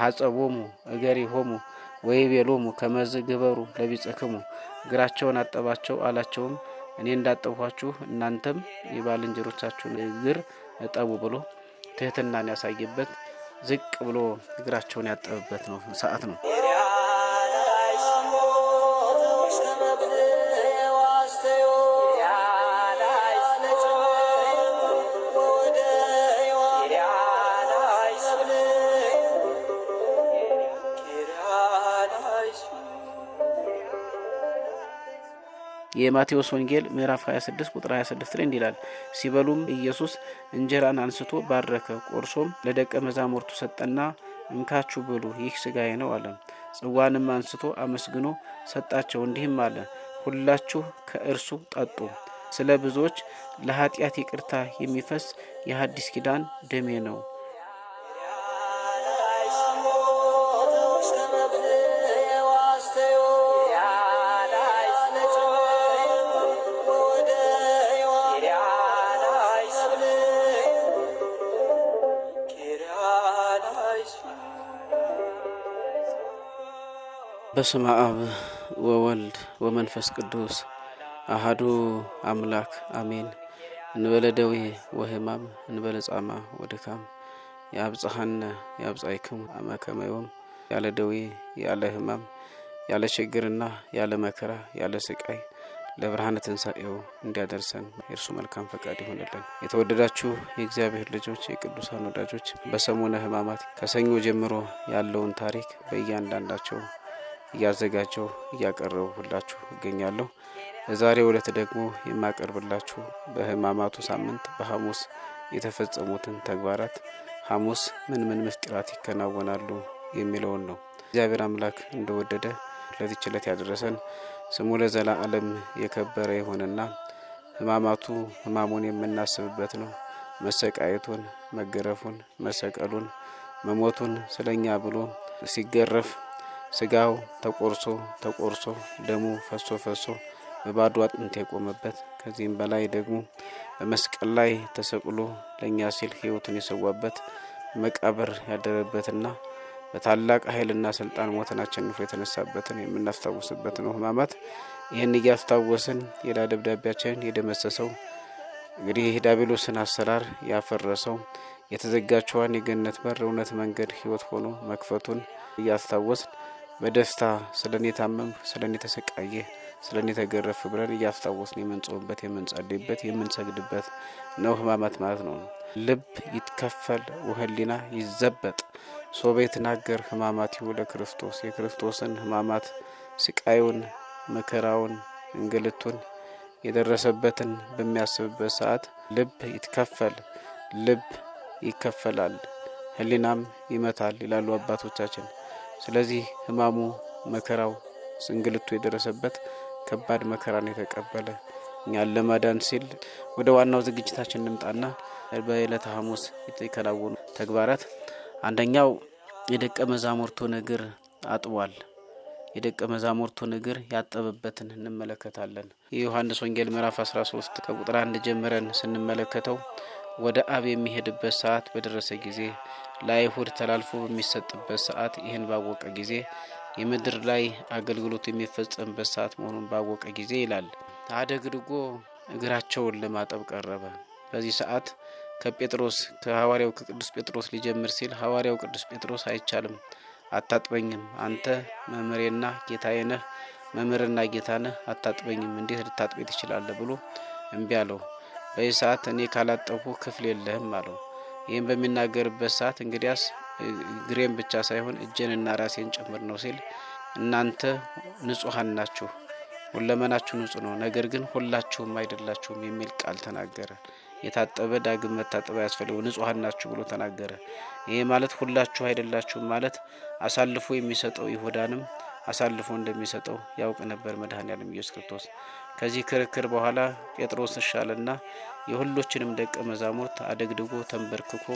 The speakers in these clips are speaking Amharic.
ሐጸቦሙ እገሪሆሙ ወይቤሎሙ ከመዝ ግበሩ ለቢጽክሙ እግራቸውን አጠባቸው አላቸውም እኔ እንዳጠብኳችሁ እናንተም የባልንጀሮቻችሁን እግር እጠቡ ብሎ ትህትናን ያሳየበት ዝቅ ብሎ እግራቸውን ያጠበበት ነው ሰዓት ነው። የማቴዎስ ወንጌል ምዕራፍ 26 ቁጥር 26 ላይ እንዲላል ሲበሉም ኢየሱስ እንጀራን አንስቶ ባረከ ቆርሶም ለደቀ መዛሙርቱ ሰጠና እንካችሁ ብሉ ይህ ሥጋዬ ነው አለ። ጽዋንም አንስቶ አመስግኖ ሰጣቸው እንዲህም አለ ሁላችሁ ከእርሱ ጠጡ ስለ ብዙዎች ለኃጢአት ይቅርታ የሚፈስ የሐዲስ ኪዳን ደሜ ነው። በስመ አብ ወወልድ ወመንፈስ ቅዱስ አሐዱ አምላክ አሜን። እንበለ ደዌ ወሕማም እንበለ ጻማ ወድካም ያብጽሐነ ያብጽሕክሙ አመ ከመ ዮም። ያለ ደዌ ያለ ሕማም ያለ ችግርና ያለ መከራ ያለ ስቃይ ለብርሃነ ትንሣኤው እንዲያደርሰን የእርሱ መልካም ፈቃድ ይሆንልን። የተወደዳችሁ የእግዚአብሔር ልጆች የቅዱሳን ወዳጆች በሰሙነ ሕማማት ከሰኞ ጀምሮ ያለውን ታሪክ በእያንዳንዳቸው እያዘጋጀው እያቀረብኩላችሁ እገኛለሁ። በዛሬው ዕለት ደግሞ የማቀርብላችሁ በሕማማቱ ሳምንት በሐሙስ የተፈጸሙትን ተግባራት ሐሙስ ምን ምስጢራት ይከናወናሉ የሚለውን ነው። እግዚአብሔር አምላክ እንደወደደ ለዚህች ዕለት ያደረሰን ስሙ ለዘላለም የከበረ ይሁንና ሕማማቱ ሕማሙን የምናስብበት ነው። መሰቃየቱን፣ መገረፉን፣ መሰቀሉን፣ መሞቱን ስለኛ ብሎ ሲገረፍ ስጋው ተቆርሶ ደሙ ፈሶ በባዶ አጥንት የቆመበት ከዚህም በላይ ደግሞ በመስቀል ላይ ተሰቅሎ ለኛ ሲል ሕይወቱን የሰዋበት መቃብር ያደረበትና በታላቅ ኃይልና ስልጣን ሞትን አሸንፎ የተነሳበትን የምናስታውስበት ነው ሕማማት። ይህን እያስታወስን የዕዳ ደብዳቤያችንን የደመሰሰው እንግዲህ ዲያብሎስን አሰራር ያፈረሰው የተዘጋችዋን የገነት በር እውነት መንገድ ሕይወት ሆኖ መክፈቱን እያስታወስን በደስታ ስለኔ ታመም ስለኔ ተሰቃየ ስለኔ ተገረፍ ብለን እያስታወስን የምንጾምበት የምንጸልይበት የምንሰግድበት ነው ሕማማት ማለት ነው። ልብ ይትከፈል ወህሊና ይዘበጥ ሶበ ይትናገር ሕማማቲሁ ለክርስቶስ። የክርስቶስን ሕማማት ስቃዩን መከራውን እንግልቱን የደረሰበትን በሚያስብበት ሰዓት ልብ ይትከፈል ልብ ይከፈላል ህሊናም ይመታል ይላሉ አባቶቻችን። ስለዚህ ሕማሙ መከራው እንግልቱ የደረሰበት ከባድ መከራን የተቀበለ እኛን ለማዳን ሲል ወደ ዋናው ዝግጅታችን እንምጣና በዕለተ ሐሙስ የተከናወኑ ተግባራት አንደኛው የደቀ መዛሙርቱን እግር አጥቧል። የደቀ መዛሙርቱን እግር ያጠበበትን እንመለከታለን። የዮሐንስ ወንጌል ምዕራፍ 13 ከቁጥር 1 ጀምረን ስንመለከተው ወደ አብ የሚሄድበት ሰዓት በደረሰ ጊዜ ለአይሁድ ተላልፎ በሚሰጥበት ሰዓት ይህን ባወቀ ጊዜ የምድር ላይ አገልግሎት የሚፈጸምበት ሰዓት መሆኑን ባወቀ ጊዜ ይላል አደግድጎ እግራቸውን ለማጠብ ቀረበ። በዚህ ሰዓት ከሐዋርያው ከቅዱስ ጴጥሮስ ሊጀምር ሲል ሐዋርያው ቅዱስ ጴጥሮስ አይቻልም፣ አታጥበኝም፣ አንተ መምህሬና ጌታዬ ነህ፣ መምህርና ጌታ ነህ፣ አታጥበኝም፣ እንዴት ልታጥበኝ ትችላለህ ብሎ እምቢ አለው። በዚህ ሰዓት እኔ ካላጠብኩ ክፍል የለህም አለው። ይህም በሚናገርበት ሰዓት እንግዲያስ እግሬን ብቻ ሳይሆን እጄንና ራሴን ጭምር ነው ሲል እናንተ ንጹሐን ናችሁ፣ ሁለመናችሁ ንጹህ ነው፣ ነገር ግን ሁላችሁም አይደላችሁም የሚል ቃል ተናገረ። የታጠበ ዳግም መታጠብ ያስፈልገው ንጹሐን ናችሁ ብሎ ተናገረ። ይሄ ማለት ሁላችሁ አይደላችሁም ማለት አሳልፎ የሚሰጠው ይሁዳንም አሳልፎ እንደሚሰጠው ያውቅ ነበር መድኃኔዓለም ኢየሱስ ክርስቶስ። ከዚህ ክርክር በኋላ ጴጥሮስ ሻለና የሁሎችንም ደቀ መዛሙርት አደግድጎ ተንበርክኮ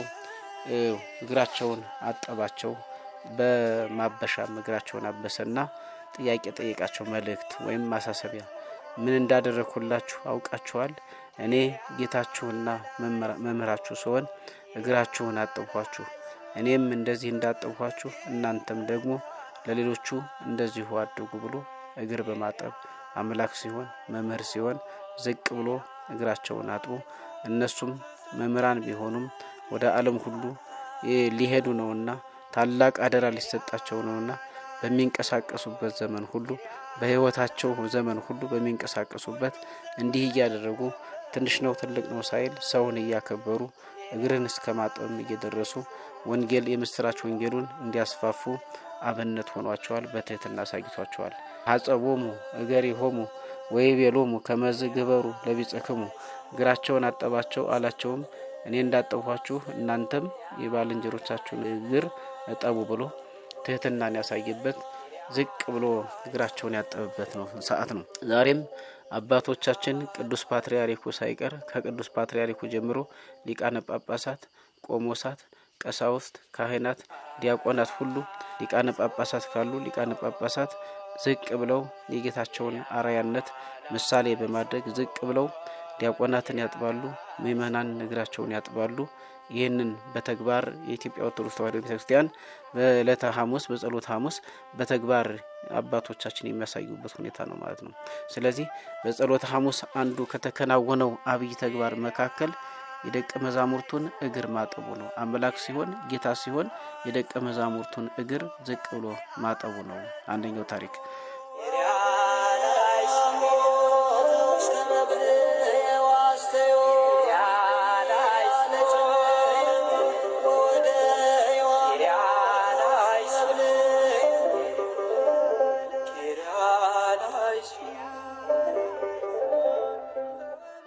እግራቸውን አጠባቸው። በማበሻም እግራቸውን አበሰና ጥያቄ ጠየቃቸው። መልእክት ወይም ማሳሰቢያ ምን እንዳደረኩላችሁ አውቃችኋል? እኔ ጌታችሁና መምህራችሁ ስሆን እግራችሁን አጠብኳችሁ። እኔም እንደዚህ እንዳጠብኳችሁ እናንተም ደግሞ ለሌሎቹ እንደዚሁ አድርጉ ብሎ እግር በማጠብ አምላክ ሲሆን መምህር ሲሆን ዝቅ ብሎ እግራቸውን አጥቦ እነሱም መምህራን ቢሆኑም ወደ ዓለም ሁሉ ሊሄዱ ነውና ታላቅ አደራ ሊሰጣቸው ነውና በሚንቀሳቀሱበት ዘመን ሁሉ በህይወታቸው ዘመን ሁሉ በሚንቀሳቀሱበት እንዲህ እያደረጉ ትንሽ ነው ትልቅ ነው ሳይል ሰውን እያከበሩ እግርን እስከ ማጠብ እየደረሱ ወንጌል የምስራች ወንጌሉን እንዲያስፋፉ አብነት ሆኗቸዋል። በትህትና አሳይቷቸዋል። ሐጸቦሙ እገሪሆሙ ወይቤሎሙ ከመዝ ግበሩ ለቢጽክሙ እግራቸውን አጠባቸው አላቸውም እኔ እንዳጠብኳችሁ እናንተም የባልንጀሮቻችሁን እግር እጠቡ ብሎ ትህትናን ያሳየበት ዝቅ ብሎ እግራቸውን ያጠበበት ነው ሰዓት ነው። ዛሬም አባቶቻችን ቅዱስ ፓትርያርኩ ሳይቀር ከቅዱስ ፓትርያርኩ ጀምሮ ሊቃነ ጳጳሳት፣ ቆሞሳት፣ ቀሳውስት፣ ካህናት፣ ዲያቆናት ሁሉ ሊቃነ ጳጳሳት ካሉ ሊቃነ ጳጳሳት ዝቅ ብለው የጌታቸውን አርአያነት ምሳሌ በማድረግ ዝቅ ብለው ዲያቆናትን ያጥባሉ፣ ምእመናን እግራቸውን ያጥባሉ። ይህንን በተግባር የኢትዮጵያ ኦርቶዶክስ ተዋሕዶ ቤተክርስቲያን በዕለተ ሐሙስ በጸሎተ ሐሙስ በተግባር አባቶቻችን የሚያሳዩበት ሁኔታ ነው ማለት ነው። ስለዚህ በጸሎተ ሐሙስ አንዱ ከተከናወነው አብይ ተግባር መካከል የደቀ መዛሙርቱን እግር ማጠቡ ነው። አምላክ ሲሆን ጌታ ሲሆን የደቀ መዛሙርቱን እግር ዝቅ ብሎ ማጠቡ ነው አንደኛው ታሪክ።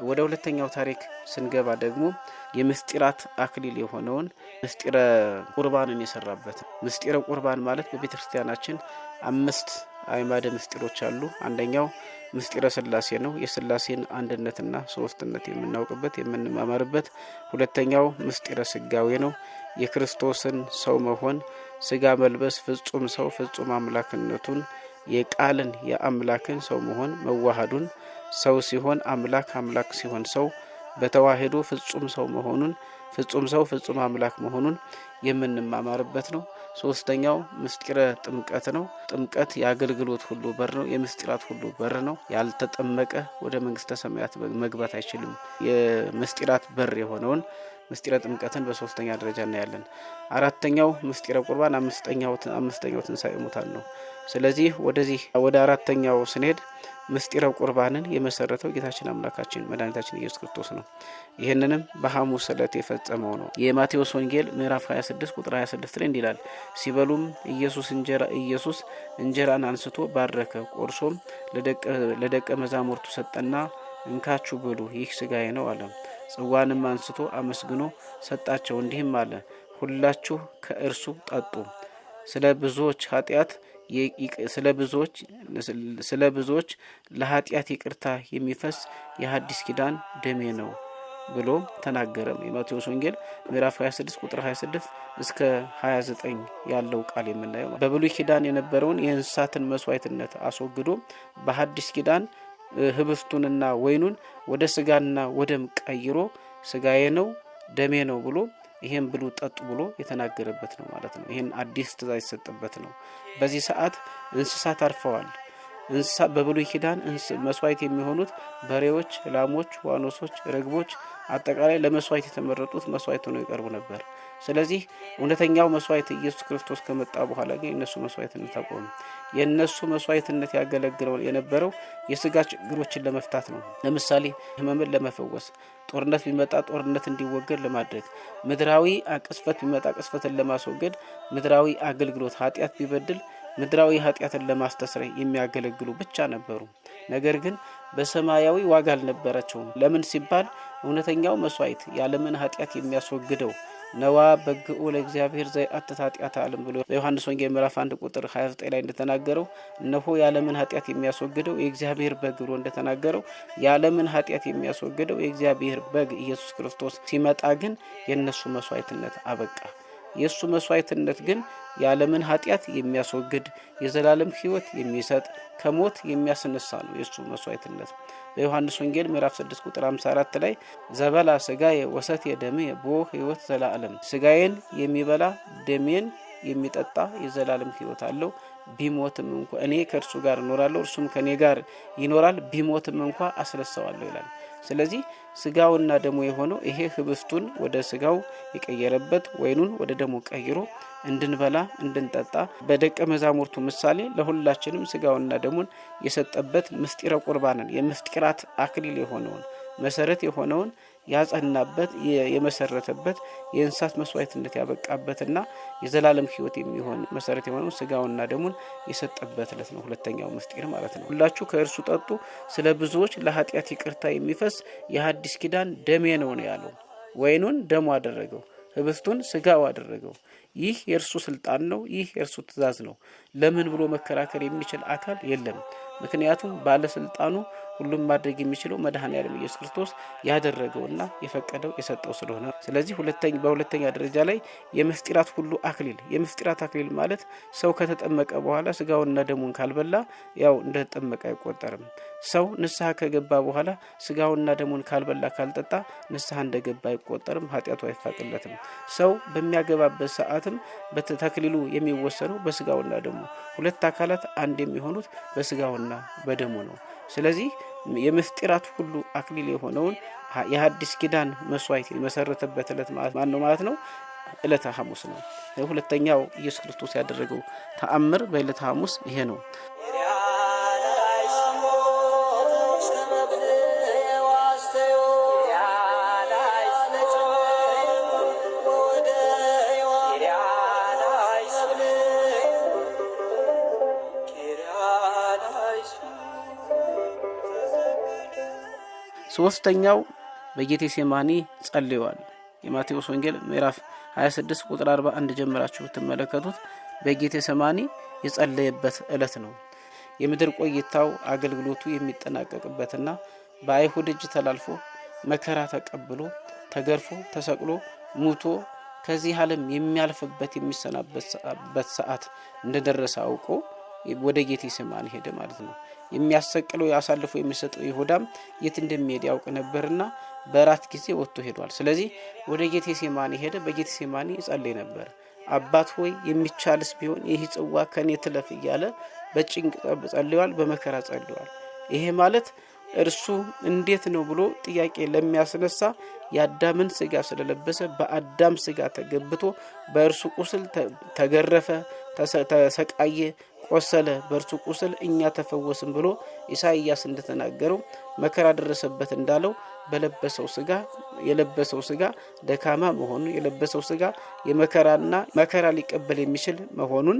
ወደ ሁለተኛው ታሪክ ስንገባ ደግሞ የምስጢራት አክሊል የሆነውን ምስጢረ ቁርባንን የሰራበት። ምስጢረ ቁርባን ማለት በቤተክርስቲያናችን 5 አዕማደ ምስጢሮች አሉ። አንደኛው ምስጢረ ሥላሴ ነው። የሥላሴን አንድነትና ሶስትነት የምናውቅበት የምንማማርበት። ሁለተኛው ምስጢረ ሥጋዌ ነው። የክርስቶስን ሰው መሆን ሥጋ መልበስ ፍጹም ሰው ፍጹም አምላክነቱን የቃልን የአምላክን ሰው መሆን መዋሃዱን ሰው ሲሆን አምላክ አምላክ ሲሆን ሰው በተዋህዶ ፍጹም ሰው መሆኑን ፍጹም ሰው ፍጹም አምላክ መሆኑን የምንማማርበት ነው። ሶስተኛው ምስጢረ ጥምቀት ነው። ጥምቀት የአገልግሎት ሁሉ በር ነው። የምስጢራት ሁሉ በር ነው። ያልተጠመቀ ወደ መንግስተ ሰማያት መግባት አይችልም። የምስጢራት በር የሆነውን ምስጢረ ጥምቀትን በሶስተኛ ደረጃ እናያለን። አራተኛው ምስጢረ ቁርባን፣ አምስተኛው ትንሣኤ ሙታን ነው። ስለዚህ ወደ አራተኛው ስንሄድ ምስጢረ ቁርባንን የመሰረተው ጌታችን አምላካችን መድኃኒታችን ኢየሱስ ክርስቶስ ነው። ይህንንም በሐሙስ ዕለት የፈጸመው ነው። የማቴዎስ ወንጌል ምዕራፍ 26 ቁጥር 26 ላይ እንዲላል ሲበሉም ኢየሱስ እንጀራን አንስቶ ባረከ፣ ቆርሶም ለደቀ መዛሙርቱ ሰጠና እንካችሁ ብሉ፣ ይህ ሥጋዬ ነው አለ። ጽዋንም አንስቶ አመስግኖ ሰጣቸው፣ እንዲህም አለ ሁላችሁ ከእርሱ ጠጡ፣ ስለ ብዙዎች ለኃጢአት ይቅርታ የሚፈስ የሐዲስ ኪዳን ደሜ ነው ብሎ ተናገረ። የማቴዎስ ወንጌል ምዕራፍ 26 ቁጥር 26 እስከ 29 ያለው ቃል የምናየው በብሉይ ኪዳን የነበረውን የእንስሳትን መስዋዕትነት አስወግዶ በሐዲስ ኪዳን ህብስቱንና ወይኑን ወደ ስጋና ወደም ቀይሮ ሥጋዬ ነው ደሜ ነው ብሎ ይሄን ብሉ ጠጡ ብሎ የተናገረበት ነው ማለት ነው። ይሄን አዲስ ትእዛዝ የተሰጠበት ነው። በዚህ ሰዓት እንስሳት አርፈዋል። እንስሳት በብሉይ ኪዳን መስዋዕት የሚሆኑት በሬዎች፣ ላሞች፣ ዋኖሶች፣ ርግቦች አጠቃላይ ለመስዋዕት የተመረጡት መስዋዕት ሆነው ይቀርቡ ነበር። ስለዚህ እውነተኛው መስዋዕት ኢየሱስ ክርስቶስ ከመጣ በኋላ ግን የነሱ መስዋዕትነት አቆመ። የነሱ መስዋዕትነት ያገለግለው የነበረው የሥጋ ችግሮችን ለመፍታት ነው። ለምሳሌ ህመምን ለመፈወስ፣ ጦርነት ቢመጣ ጦርነት እንዲወገድ ለማድረግ፣ ምድራዊ ቅስፈት ቢመጣ ቅስፈትን ለማስወገድ፣ ምድራዊ አገልግሎት ኃጢአት ቢበድል ምድራዊ ኃጢአትን ለማስተስረይ የሚያገለግሉ ብቻ ነበሩ። ነገር ግን በሰማያዊ ዋጋ አልነበራቸውም። ለምን ሲባል እውነተኛው መስዋዕት ያለምን ኃጢአት የሚያስወግደው ነዋ በግኡ ለእግዚአብሔር ዘያአትት ኃጢአት ዓለም ብሎ በዮሐንስ ወንጌል ምዕራፍ 1 ቁጥር 29 ላይ እንደተናገረው እነሆ ያለምን ኃጢአት የሚያስወግደው የእግዚአብሔር በግ ብሎ እንደተናገረው ያለምን ኃጢአት የሚያስወግደው የእግዚአብሔር በግ ኢየሱስ ክርስቶስ ሲመጣ ግን የነሱ መስዋዕትነት አበቃ። የሱ መስዋዕትነት ግን ያለምን ኃጢአት የሚያስወግድ የዘላለም ሕይወት የሚሰጥ ከሞት የሚያስነሳ ነው የሱ መስዋዕትነት። በዮሐንስ ወንጌል ምዕራፍ 6 ቁጥር 54 ላይ ዘበላ ስጋዬ ወሰትየ ደምየ ቦ ሕይወት ዘላለም ስጋዬን የሚበላ ደሜን የሚጠጣ የዘላለም ሕይወት አለው ቢሞትም እንኳን እኔ ከእርሱ ጋር እኖራለሁ እርሱም ከኔ ጋር ይኖራል ቢሞትም እንኳን አስነሳዋለሁ ይላል። ስለዚህ ስጋውና ደሙ የሆነው ይሄ ህብስቱን ወደ ስጋው የቀየረበት ወይኑን ወደ ደሙ ቀይሮ እንድንበላ እንድንጠጣ በደቀ መዛሙርቱ ምሳሌ ለሁላችንም ስጋውና ደሙን የሰጠበት ምስጢረ ቁርባንን የምስጢራት አክሊል የሆነውን መሰረት የሆነውን ያጸናበት የመሰረተበት የእንስሳት መስዋዕትነት ያበቃበትና የዘላለም ሕይወት የሚሆን መሰረት የሆነው ስጋውና ደሙን የሰጠበት ዕለት ነው። ሁለተኛው ምስጢር ማለት ነው። ሁላችሁ ከእርሱ ጠጡ ስለ ብዙዎች ለኃጢአት ይቅርታ የሚፈስ የሐዲስ ኪዳን ደሜ ነው ያለው። ወይኑን ደሙ አደረገው፣ ህብስቱን ስጋው አደረገው። ይህ የእርሱ ስልጣን ነው። ይህ የእርሱ ትእዛዝ ነው። ለምን ብሎ መከራከር የሚችል አካል የለም። ምክንያቱም ባለስልጣኑ ሁሉም ማድረግ የሚችለው መድኃኔዓለም ኢየሱስ ክርስቶስ ያደረገውና የፈቀደው የሰጠው ስለሆነ ስለዚህ በሁለተኛ ደረጃ ላይ የምስጢራት ሁሉ አክሊል የምስጢራት አክሊል ማለት ሰው ከተጠመቀ በኋላ ስጋውና ደሙን ካልበላ ያው እንደተጠመቀ አይቆጠርም። ሰው ንስሐ ከገባ በኋላ ስጋውና ደሙን ካልበላ ካልጠጣ ንስሐ እንደገባ አይቆጠርም፣ ኃጢአቱ አይፋቅለትም። ሰው በሚያገባበት ሰዓትም በተክሊሉ የሚወሰነው በስጋውና ደሙ ሁለት አካላት አንድ የሚሆኑት በስጋውና በደሙ ነው። ስለዚህ የምስጢራት ሁሉ አክሊል የሆነውን የሐዲስ ኪዳን መስዋዕት የመሰረተበት ዕለት ማለት ነው ዕለተ ሐሙስ ነው። ሁለተኛው ኢየሱስ ክርስቶስ ያደረገው ተአምር በዕለተ ሐሙስ ይሄ ነው። ሶስተኛው በጌቴሴማኒ ጸልየዋል። የማቴዎስ ወንጌል ምዕራፍ 26 ቁጥር 41 ጀምራችሁ ብትመለከቱት በጌቴሴማኒ የጸለየበት ዕለት ነው። የምድር ቆይታው አገልግሎቱ የሚጠናቀቅበትና በአይሁድ እጅ ተላልፎ መከራ ተቀብሎ ተገርፎ ተሰቅሎ ሙቶ ከዚህ ዓለም የሚያልፍበት የሚሰናበትበት ሰዓት እንደደረሰ አውቆ ወደ ጌቴሴማኒ ሄደ ማለት ነው። የሚያሰቅለው ያሳልፎ የሚሰጠው ይሁዳም የት እንደሚሄድ ያውቅ ነበርና በራት ጊዜ ወጥቶ ሄዷል። ስለዚህ ወደ ጌቴሴማኒ ሄደ። በጌቴሴማኒ ይጸልይ ነበር። አባት ሆይ የሚቻልስ ቢሆን ይህ ጽዋ ከኔ ትለፍ እያለ በጭንቅ ጸልየዋል፣ በመከራ ጸልየዋል። ይሄ ማለት እርሱ እንዴት ነው ብሎ ጥያቄ ለሚያስነሳ የአዳምን ስጋ ስለለበሰ በአዳም ስጋ ተገብቶ በእርሱ ቁስል ተገረፈ፣ ተሰቃየ፣ ቆሰለ፣ በእርሱ ቁስል እኛ ተፈወስን ብሎ ኢሳይያስ እንደተናገረው መከራ ደረሰበት እንዳለው በለበሰው ስጋ የለበሰው ስጋ ደካማ መሆኑን የለበሰው ስጋ የመከራና መከራ ሊቀበል የሚችል መሆኑን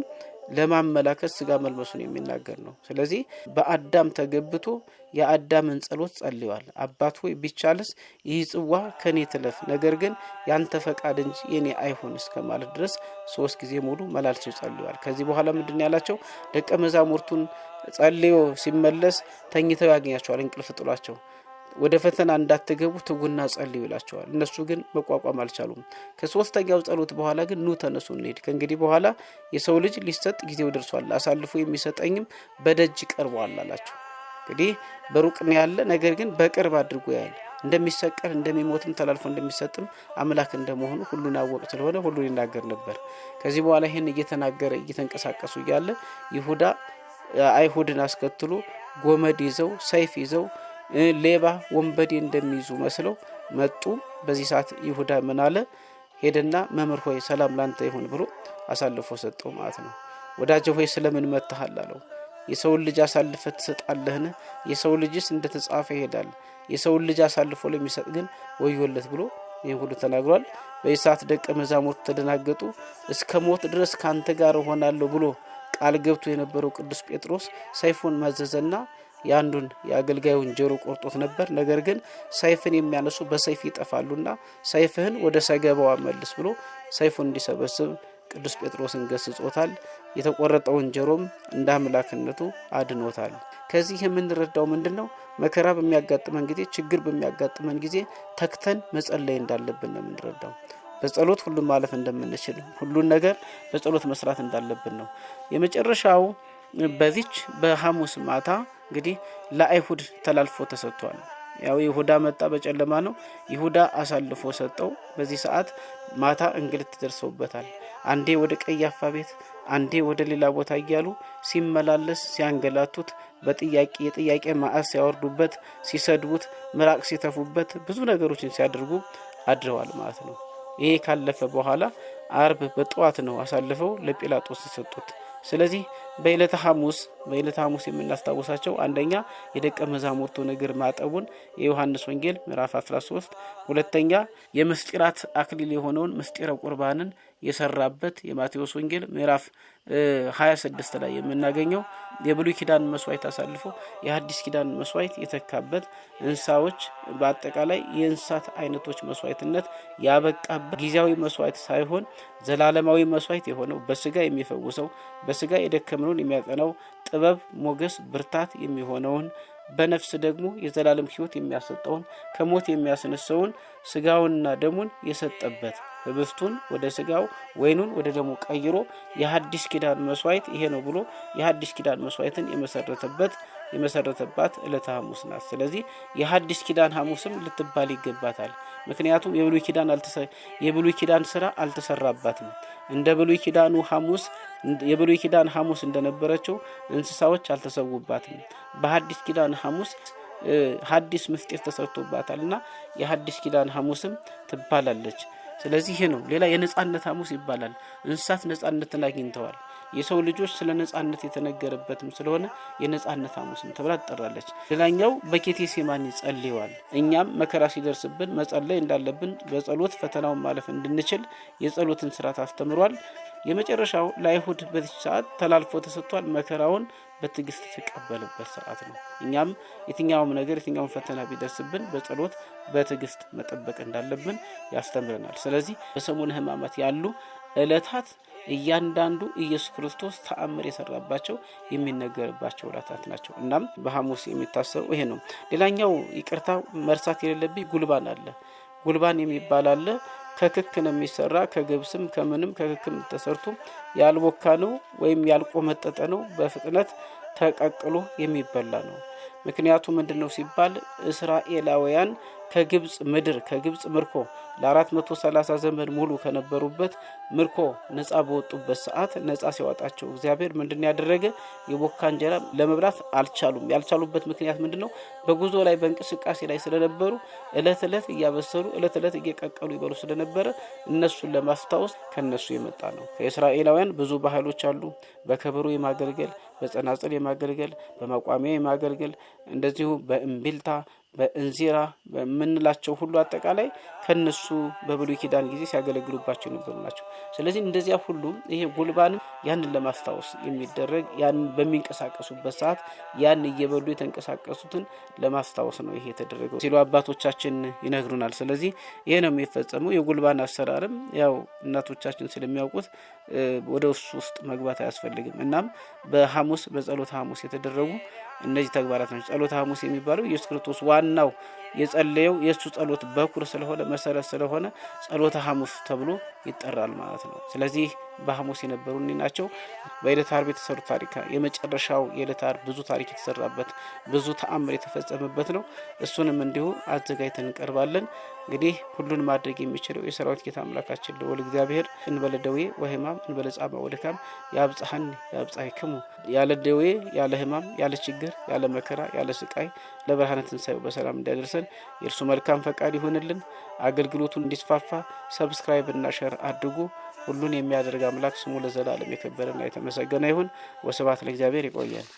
ለማመላከት ስጋ መልበሱን የሚናገር ነው። ስለዚህ በአዳም ተገብቶ የአዳምን ጸሎት ጸልየዋል። አባት ሆይ ቢቻልስ ይህ ጽዋ ከኔ ትለፍ፣ ነገር ግን ያንተ ፈቃድ እንጂ የኔ አይሁን እስከማለት ድረስ 3 ጊዜ ሙሉ መላልሰው ጸልየዋል። ከዚህ በኋላ ምንድነው ያላቸው? ደቀ መዛሙርቱን ጸልዮ ሲመለስ ተኝተው ያገኛቸዋል። እንቅልፍ ጥሏቸው ወደ ፈተና እንዳትገቡ ትጉና ጸልዩ ይላቸዋል። እነሱ ግን መቋቋም አልቻሉም። ከሶስተኛው ጸሎት በኋላ ግን ኑ ተነሱ እንሂድ፣ ከእንግዲህ በኋላ የሰው ልጅ ሊሰጥ ጊዜው ደርሷል፣ አሳልፎ የሚሰጠኝም በደጅ ቀርቧል አላቸው። እንግዲህ በሩቅ ነው ያለ፣ ነገር ግን በቅርብ አድርጎ ያያል። እንደሚሰቀል እንደሚሞትም ተላልፎ እንደሚሰጥም አምላክ እንደመሆኑ ሁሉን ያወቅ ስለሆነ ሁሉን ይናገር ነበር። ከዚህ በኋላ ይህን እየተናገረ እየተንቀሳቀሱ እያለ ይሁዳ አይሁድን አስከትሎ ጎመድ ይዘው ሰይፍ ይዘው ሌባ ወንበዴ እንደሚይዙ መስለው መጡ። በዚህ ሰዓት ይሁዳ ምን አለ? ሄደና መምህር ሆይ ሰላም ላንተ ይሁን ብሎ አሳልፎ ሰጠው ማለት ነው። ወዳጄ ሆይ ስለምን መተሃል አለው። የሰው ልጅ አሳልፈ ትሰጣለህን? የሰው ልጅስ እንደተጻፈ ይሄዳል፣ የሰው ልጅ አሳልፎ ለሚሰጥ ግን ወዮለት ብሎ ይህን ሁሉ ተናግሯል። በዚህ ሰዓት ደቀ መዛሙርት ተደናገጡ። እስከ ሞት ድረስ ካንተ ጋር እሆናለሁ ብሎ ቃል ገብቶ የነበረው ቅዱስ ጴጥሮስ ሰይፉን መዘዘና ያንዱን የአገልጋዩን ጆሮ ቆርጦት ነበር። ነገር ግን ሰይፍን የሚያነሱ በሰይፍ ይጠፋሉና ሰይፍህን ወደ ሰገባው መልስ ብሎ ሰይፉን እንዲሰበስብ ቅዱስ ጴጥሮስን ገስጾታል። የተቆረጠውን ጆሮም እንደ አምላክነቱ አድኖታል። ከዚህ የምንረዳው ምንድነው? መከራ በሚያጋጥመን ጊዜ ችግር በሚያጋጥመን ጊዜ ተክተን መጸለይ እንዳለብን ነው የምንረዳው። በጸሎት ሁሉን ማለፍ እንደምንችል ሁሉን ነገር በጸሎት መስራት እንዳለብን ነው። የመጨረሻው በዚች በሐሙስ ማታ እንግዲህ ለአይሁድ ተላልፎ ተሰጥቷል። ያው ይሁዳ መጣ፣ በጨለማ ነው። ይሁዳ አሳልፎ ሰጠው። በዚህ ሰዓት ማታ እንግልት ደርሰውበታል። አንዴ ወደ ቀያፋ ቤት፣ አንዴ ወደ ሌላ ቦታ እያሉ ሲመላለስ ሲያንገላቱት፣ የጥያቄ ማዕት ሲያወርዱበት፣ ሲሰድቡት፣ ምራቅ ሲተፉበት፣ ብዙ ነገሮችን ሲያደርጉ አድረዋል ማለት ነው። ይሄ ካለፈ በኋላ አርብ በጠዋት ነው አሳልፈው ለጲላጦስ ተሰጡት። ስለዚህ በዕለተ ሐሙስ የምናስታውሳቸው አንደኛ የደቀ መዛሙርቱን እግር ማጠቡን የዮሐንስ ወንጌል ምዕራፍ 13፣ ሁለተኛ የምስጢራት አክሊል የሆነውን ምስጢረ ቁርባንን የሰራበት የማቴዎስ ወንጌል ምዕራፍ 26 ላይ የምናገኘው የብሉይ ኪዳን መስዋዕት አሳልፎ የሐዲስ ኪዳን መስዋዕት የተካበት እንስሳዎች በአጠቃላይ የእንስሳት አይነቶች መስዋዕትነት ያበቃበት ጊዜያዊ መስዋዕት ሳይሆን ዘላለማዊ መስዋዕት የሆነው በስጋ የሚፈውሰው በስጋ የደከመውን የሚያጠናው ጥበብ፣ ሞገስ፣ ብርታት የሚሆነውን በነፍስ ደግሞ የዘላለም ሕይወት የሚያሰጠውን ከሞት የሚያስነሳውን ስጋውንና ደሙን የሰጠበት ህብስቱን ወደ ስጋው ወይኑን ወደ ደሙ ቀይሮ የሐዲስ ኪዳን መስዋዕት ይሄ ነው ብሎ የሐዲስ ኪዳን መስዋዕትን የመሰረተባት ዕለተ ሐሙስ ናት። ስለዚህ የሐዲስ ኪዳን ሐሙስም ልትባል ይገባታል። ምክንያቱም የብሉይ ኪዳን ስራ አልተሰራባትም። እንደ የብሉይ ኪዳን ሐሙስ እንደነበረችው እንስሳዎች አልተሰውባትም። በሐዲስ ኪዳን ሐሙስ ሐዲስ ምስጢር ተሰርቶባታልና የሐዲስ ኪዳን ሐሙስም ትባላለች። ስለዚህ ይሄ ነው። ሌላ የነጻነት ሐሙስ ይባላል። እንስሳት ነጻነትን አግኝተዋል። የሰው ልጆች ስለ ነጻነት የተነገረበትም ስለሆነ የነጻነት ሐሙስም ተብላ ትጠራለች። ሌላኛው በጌቴሴማኒ ጸልየዋል። እኛም መከራ ሲደርስብን መጸለይ እንዳለብን በጸሎት ፈተናውን ማለፍ እንድንችል የጸሎትን ስርዓት አስተምሯል። የመጨረሻው ለአይሁድ በዚህ ሰዓት ተላልፎ ተሰጥቷል። መከራውን በትዕግስት የተቀበለበት ሰዓት ነው። እኛም የትኛውም ፈተና ቢደርስብን በጸሎት በትዕግስት መጠበቅ እንዳለብን ያስተምረናል። ስለዚህ በሰሙነ ሕማማት ያሉ ዕለታት እያንዳንዱ ኢየሱስ ክርስቶስ ተአምር የሰራባቸው የሚነገርባቸው ዕለታት ናቸው። እናም በሐሙስ የሚታሰቡ ይሄ ነው። ሌላኛው ይቅርታ መርሳት የሌለብኝ ጉልባን አለ። ጉልባን የሚባል አለ። ከክክ ነው የሚሰራ፣ ከገብስም ከምንም ከክክም ተሰርቶ ያልቦካ ነው ወይም ያልቆመጠጠ ነው። በፍጥነት ተቀቅሎ የሚበላ ነው። ምክንያቱ ምንድነው ሲባል እስራኤላውያን ከግብጽ ምርኮ ለ430 ዘመን ሙሉ ከነበሩበት ምርኮ ነፃ በወጡበት ሰዓት ነፃ ሲያወጣቸው እግዚአብሔር ምንድን ያደረገ የቦካ እንጀራ ለመብላት አልቻሉም። ያልቻሉበት ምክንያት ምንድነው? በጉዞ ላይ በእንቅስቃሴ ላይ ስለነበሩ እለት እያበሰሉ እለት እየቀቀሉ ይበሉ ስለነበረ እነሱን ለማስታወስ ከነሱ የመጣ ነው። ከእስራኤላውያን ብዙ ባህሎች አሉ። በከበሮ የማገልገል፣ በጸናጽል የማገልገል፣ በመቋሚያ የማገልገል፣ እንደዚሁ በእምቢልታ በእንዚራ በምንላቸው ሁሉ አጠቃላይ ከነሱ በብሉይ ኪዳን ጊዜ ሲያገለግሉባቸው የነበሩ ናቸው። ስለዚህ እንደዚያ ሁሉ ይሄ ጉልባንም ያንን ለማስታወስ የሚደረግ ያን በሚንቀሳቀሱበት ሰዓት ያን እየበሉ የተንቀሳቀሱትን ለማስታወስ ነው ይሄ የተደረገው ሲሉ አባቶቻችን ይነግሩናል። ስለዚህ ይሄ ነው የሚፈጸመው። የጉልባን አሰራርም ያው እናቶቻችን ስለሚያውቁት ወደ ውስጥ መግባት አያስፈልግም። እናም በሐሙስ በጸሎተ ሐሙስ የተደረጉ እነዚህ ተግባራት ናቸው። ጸሎተ ሐሙስ የሚባለው ኢየሱስ ክርስቶስ ዋናው የጸለየው የእሱ ጸሎት በኩር ስለሆነ መሰረት ስለሆነ ጸሎተ ሐሙስ ተብሎ ይጠራል ማለት ነው። ስለዚህ በሐሙስ የነበሩ ናቸው። በዕለተ ዓርብ የተሰሩ ታሪክ የመጨረሻው የዕለተ ዓርብ ብዙ ታሪክ የተሰራበት ብዙ ተአምር የተፈጸመበት ነው። እሱንም እንዲሁ አዘጋጅተን እንቀርባለን። እንግዲህ ሁሉን ማድረግ የሚችለው የሰራዊት ጌታ አምላካችን ልዑል እግዚአብሔር እንበለ ደዌ ወሕማም እንበለ ጻማ ወድካም ያብጽሐኒ ያብጽሕክሙ ያለ ደዌ ያለ ሕማም ያለ ችግር ያለ መከራ ያለ ስቃይ ለብርሃነ ትንሣኤው በሰላም እንዲያደርሰን የእርሱ መልካም ፈቃድ ይሁንልን። አገልግሎቱን እንዲስፋፋ ሰብስክራይብ እና ሼር አድርጉ። ሁሉን የሚያደርግ አምላክ ስሙ ለዘላለም የከበረና የተመሰገነ ይሁን። ወስብሐት ለእግዚአብሔር። ይቆያል።